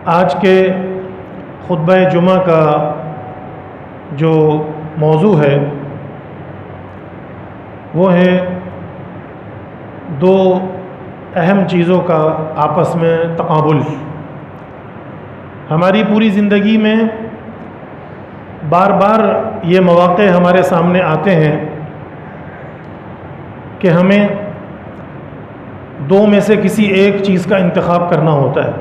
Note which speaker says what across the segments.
Speaker 1: آج کے خطبہ جمعہ کا جو موضوع ہے وہ ہے دو اہم چیزوں کا آپس میں تقابل۔ ہماری پوری زندگی میں بار بار یہ مواقع ہمارے سامنے آتے ہیں کہ ہمیں دو میں سے کسی ایک چیز کا انتخاب کرنا ہوتا ہے۔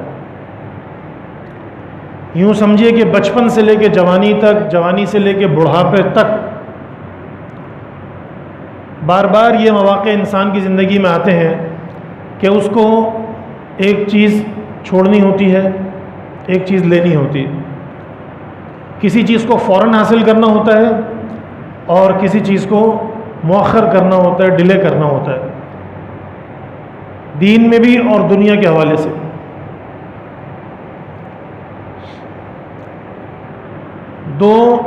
Speaker 1: یوں سمجھیے کہ بچپن سے لے کے جوانی تک، جوانی سے لے کے بڑھاپے تک بار بار یہ مواقع انسان کی زندگی میں آتے ہیں کہ اس کو ایک چیز چھوڑنی ہوتی ہے، ایک چیز لینی ہوتی ہے۔ کسی چیز کو فوراً حاصل کرنا ہوتا ہے اور کسی چیز کو مؤخر کرنا ہوتا ہے، ڈیلے کرنا ہوتا ہے، دین میں بھی اور دنیا کے حوالے سے۔ دو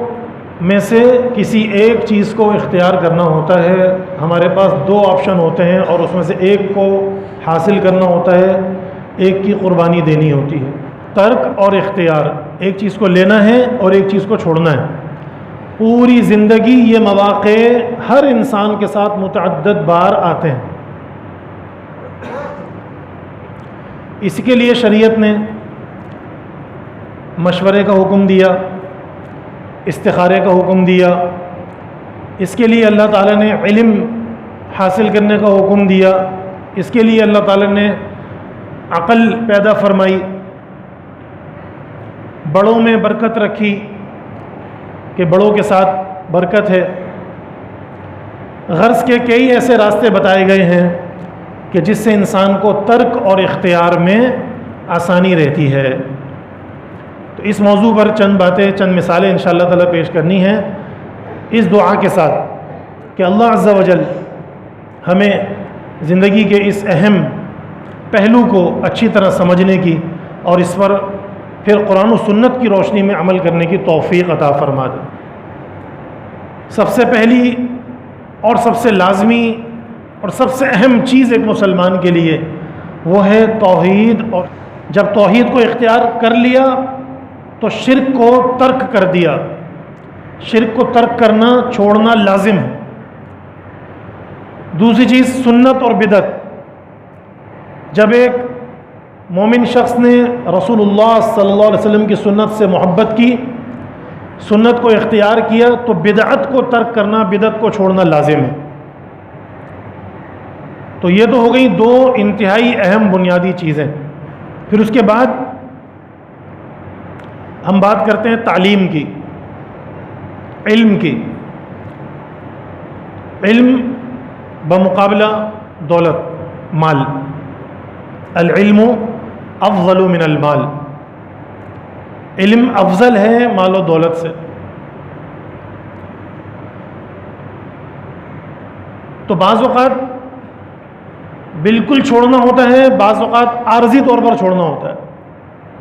Speaker 1: میں سے کسی ایک چیز کو اختیار کرنا ہوتا ہے۔ ہمارے پاس دو آپشن ہوتے ہیں اور اس میں سے ایک کو حاصل کرنا ہوتا ہے، ایک کی قربانی دینی ہوتی ہے۔ ترک اور اختیار، ایک چیز کو لینا ہے اور ایک چیز کو چھوڑنا ہے۔ پوری زندگی یہ مواقع ہر انسان کے ساتھ متعدد بار آتے ہیں۔ اس کے لیے شریعت نے مشورے کا حکم دیا، استخارے کا حکم دیا۔ اس کے لیے اللہ تعالیٰ نے علم حاصل کرنے کا حکم دیا۔ اس کے لیے اللہ تعالیٰ نے عقل پیدا فرمائی، بڑوں میں برکت رکھی کہ بڑوں کے ساتھ برکت ہے۔ غرض کے کئی ایسے راستے بتائے گئے ہیں کہ جس سے انسان کو ترک اور اختیار میں آسانی رہتی ہے۔ تو اس موضوع پر چند باتیں، چند مثالیں انشاءاللہ تعالیٰ پیش کرنی ہیں، اس دعا کے ساتھ کہ اللہ عز و جل ہمیں زندگی کے اس اہم پہلو کو اچھی طرح سمجھنے کی اور اس پر پھر قرآن و سنت کی روشنی میں عمل کرنے کی توفیق عطا فرما دے۔ سب سے پہلی اور سب سے لازمی اور سب سے اہم چیز ایک مسلمان کے لیے وہ ہے توحید۔ اور جب توحید کو اختیار کر لیا تو شرک کو ترک کر دیا۔ شرک کو ترک کرنا، چھوڑنا لازم ہے۔ دوسری چیز سنت اور بدعت۔ جب ایک مومن شخص نے رسول اللہ صلی اللہ علیہ وسلم کی سنت سے محبت کی، سنت کو اختیار کیا، تو بدعت کو ترک کرنا، بدعت کو چھوڑنا لازم ہے۔ تو یہ تو ہو گئی دو انتہائی اہم بنیادی چیزیں۔ پھر اس کے بعد ہم بات کرتے ہیں تعلیم کی، علم کی۔ علم بمقابلہ دولت، مال۔ العلم افضل من المال۔ علم افضل ہے مال و دولت سے۔ تو بعض اوقات بالکل چھوڑنا ہوتا ہے، بعض اوقات عارضی طور پر چھوڑنا ہوتا ہے۔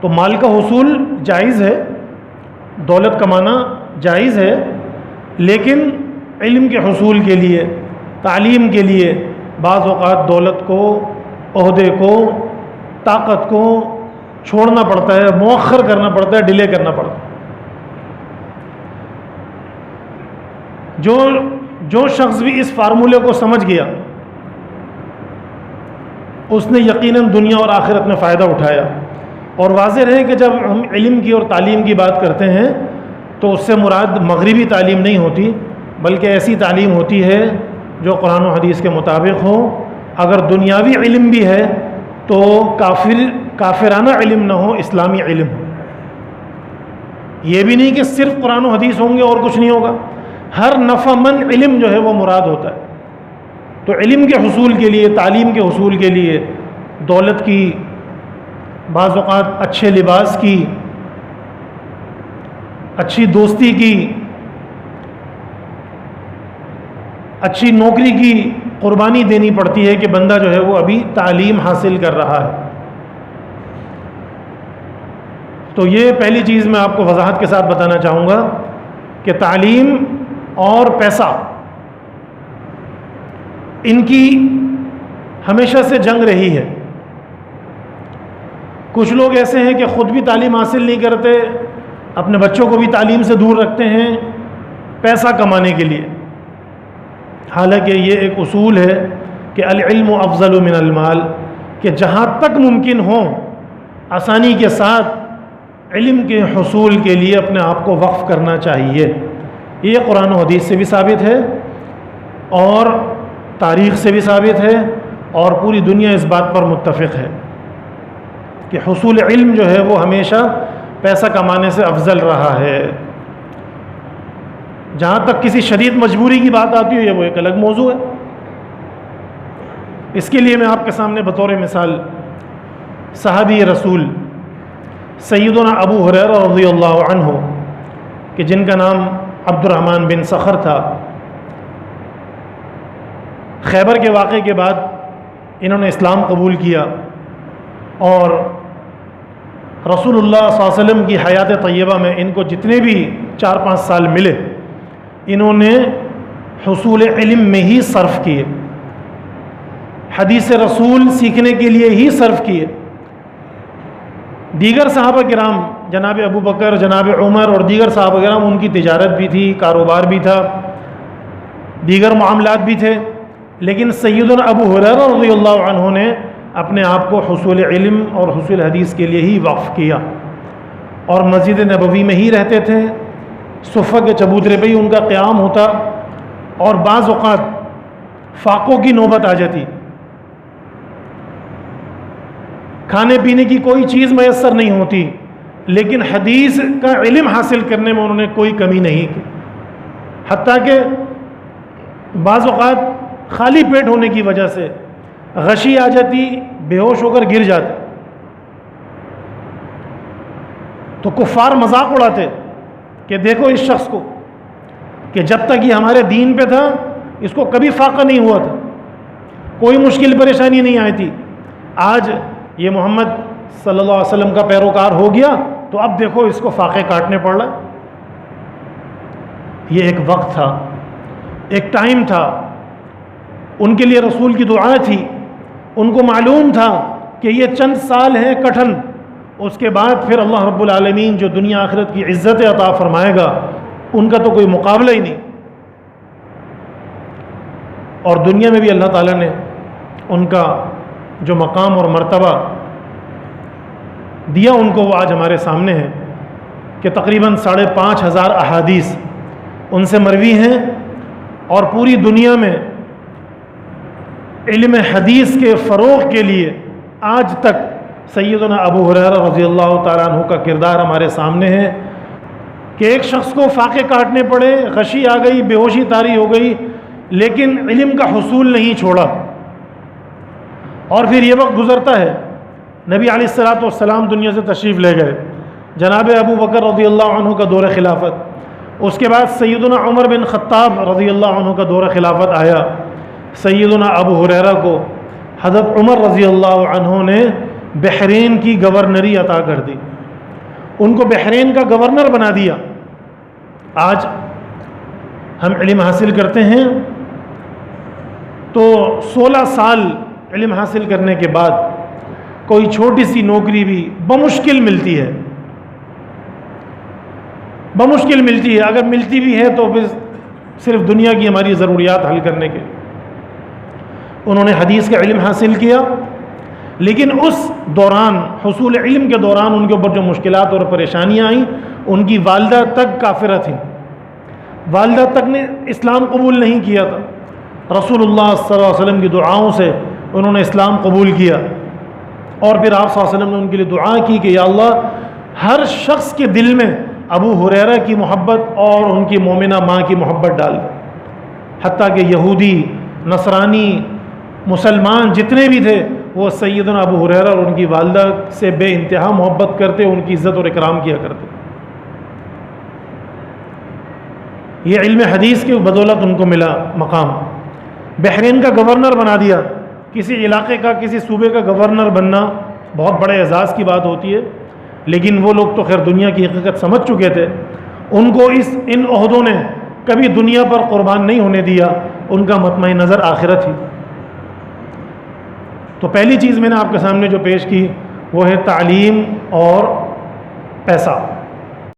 Speaker 1: تو مال کا حصول جائز ہے، دولت کمانا جائز ہے، لیکن علم کے حصول کے لیے، تعلیم کے لیے بعض اوقات دولت کو، عہدے کو، طاقت کو چھوڑنا پڑتا ہے، مؤخر کرنا پڑتا ہے، ڈیلے کرنا پڑتا ہے۔ جو شخص بھی اس فارمولے کو سمجھ گیا اس نے یقیناً دنیا اور آخرت میں فائدہ اٹھایا۔ اور واضح رہے کہ جب ہم علم کی اور تعلیم کی بات کرتے ہیں تو اس سے مراد مغربی تعلیم نہیں ہوتی، بلکہ ایسی تعلیم ہوتی ہے جو قرآن و حدیث کے مطابق ہو۔ اگر دنیاوی علم بھی ہے تو کافرانہ علم نہ ہو، اسلامی علم ہو۔ یہ بھی نہیں کہ صرف قرآن و حدیث ہوں گے اور کچھ نہیں ہوگا، ہر نفع مند علم جو ہے وہ مراد ہوتا ہے۔ تو علم کے حصول کے لیے، تعلیم کے حصول کے لیے دولت کی، بعض اوقات اچھے لباس کی، اچھی دوستی کی، اچھی نوکری کی قربانی دینی پڑتی ہے کہ بندہ جو ہے وہ ابھی تعلیم حاصل کر رہا ہے۔ تو یہ پہلی چیز میں آپ کو وضاحت کے ساتھ بتانا چاہوں گا کہ تعلیم اور پیسہ، ان کی ہمیشہ سے جنگ رہی ہے۔ کچھ لوگ ایسے ہیں کہ خود بھی تعلیم حاصل نہیں کرتے، اپنے بچوں کو بھی تعلیم سے دور رکھتے ہیں پیسہ کمانے کے لیے، حالانکہ یہ ایک اصول ہے کہ العلم افضل من المال، کہ جہاں تک ممکن ہو آسانی کے ساتھ علم کے حصول کے لیے اپنے آپ کو وقف کرنا چاہیے۔ یہ قرآن و حدیث سے بھی ثابت ہے اور تاریخ سے بھی ثابت ہے، اور پوری دنیا اس بات پر متفق ہے کہ حصول علم جو ہے وہ ہمیشہ پیسہ کمانے سے افضل رہا ہے۔ جہاں تک کسی شدید مجبوری کی بات آتی ہے وہ ایک الگ موضوع ہے۔ اس کے لیے میں آپ کے سامنے بطور مثال صحابی رسول سیدنا ابو ہریرہ رضی اللہ عنہ، کہ جن کا نام عبد الرحمن بن صخر تھا، خیبر کے واقعے کے بعد انہوں نے اسلام قبول کیا، اور رسول اللہ صلی اللہ علیہ وسلم کی حیات طیبہ میں ان کو جتنے بھی 4-5 سال ملے انہوں نے حصول علم میں ہی صرف کیے، حدیث رسول سیکھنے کے لیے ہی صرف کیے۔ دیگر صحابہ کرام جناب ابو بکر، جناب عمر اور دیگر صحابہ کرام، ان کی تجارت بھی تھی، کاروبار بھی تھا، دیگر معاملات بھی تھے، لیکن سیدنا ابو ہریرہ رضی اللہ عنہ نے اپنے آپ کو حصول علم اور حصول حدیث کے لیے ہی وقف کیا، اور مسجد نبوی میں ہی رہتے تھے، صفہ کے چبوترے پہ ہی ان کا قیام ہوتا، اور بعض اوقات فاقوں کی نوبت آ جاتی، کھانے پینے کی کوئی چیز میسر نہیں ہوتی، لیکن حدیث کا علم حاصل کرنے میں انہوں نے کوئی کمی نہیں کی، حتیٰ کہ بعض اوقات خالی پیٹ ہونے کی وجہ سے غشی آ جاتی، بے ہوش ہو کر گر جاتے، تو کفار مذاق اڑاتے کہ دیکھو اس شخص کو، کہ جب تک یہ ہمارے دین پہ تھا اس کو کبھی فاقہ نہیں ہوا تھا، کوئی مشکل پریشانی نہیں آئی تھی، آج یہ محمد صلی اللہ علیہ وسلم کا پیروکار ہو گیا تو اب دیکھو اس کو فاقے کاٹنے پڑ رہا ہے۔ یہ ایک وقت تھا، ایک ٹائم تھا، ان کے لیے رسول کی دعا تھی، ان کو معلوم تھا کہ یہ چند سال ہیں کٹھن، اس کے بعد پھر اللہ رب العالمین جو دنیا آخرت کی عزت عطا فرمائے گا ان کا تو کوئی مقابلہ ہی نہیں، اور دنیا میں بھی اللہ تعالیٰ نے ان کا جو مقام اور مرتبہ دیا ان کو وہ آج ہمارے سامنے ہے، کہ تقریباً 5,500 احادیث ان سے مروی ہیں، اور پوری دنیا میں علم حدیث کے فروغ کے لیے آج تک سیدنا ابو ہریرہ رضی اللہ تعالیٰ عنہ کا کردار ہمارے سامنے ہے، کہ ایک شخص کو فاقے کاٹنے پڑے، غشی آ گئی، بے ہوشی طاری ہو گئی، لیکن علم کا حصول نہیں چھوڑا، اور پھر یہ وقت گزرتا ہے، نبی علیہ الصلوۃ والسلام دنیا سے تشریف لے گئے، جناب ابو بکر رضی اللہ عنہ کا دور خلافت، اس کے بعد سیدنا عمر بن خطاب رضی اللہ عنہ کا دور خلافت آیا، سیدنا ابو ہریرہ کو حضرت عمر رضی اللہ عنہ نے بحرین کی گورنری عطا کر دی، ان کو بحرین کا گورنر بنا دیا۔ آج ہم علم حاصل کرتے ہیں تو 16 سال علم حاصل کرنے کے بعد کوئی چھوٹی سی نوکری بھی بمشکل ملتی ہے، بمشکل ملتی ہے، اگر ملتی بھی ہے تو پھر صرف دنیا کی ہماری ضروریات حل کرنے کے۔ انہوں نے حدیث کا علم حاصل کیا، لیکن اس دوران حصول علم کے دوران ان کے اوپر جو مشکلات اور پریشانیاں آئیں، ان کی والدہ تک کافرہ تھیں، والدہ تک نے اسلام قبول نہیں کیا تھا، رسول اللہ صلی اللہ علیہ وسلم کی دعاؤں سے انہوں نے اسلام قبول کیا، اور پھر آپ صلی اللہ علیہ وسلم نے ان کے لیے دعا کی کہ یا اللہ ہر شخص کے دل میں ابو ہریرہ کی محبت اور ان کی مومنہ ماں کی محبت ڈال دے، حتیٰ کہ یہودی، نصرانی، مسلمان جتنے بھی تھے وہ سیدنا ابو ہریرہ اور ان کی والدہ سے بے انتہا محبت کرتے، ان کی عزت اور اکرام کیا کرتے۔ یہ علم حدیث کی بدولت ان کو ملا مقام، بحرین کا گورنر بنا دیا۔ کسی علاقے کا، کسی صوبے کا گورنر بننا بہت بڑے اعزاز کی بات ہوتی ہے، لیکن وہ لوگ تو خیر دنیا کی حقیقت سمجھ چکے تھے، ان کو ان عہدوں نے کبھی دنیا پر قربان نہیں ہونے دیا، ان کا مطمع نظر آخرت ہی۔ تو پہلی چیز میں نے آپ کے سامنے جو پیش کی وہ ہے تعلیم اور پیسہ۔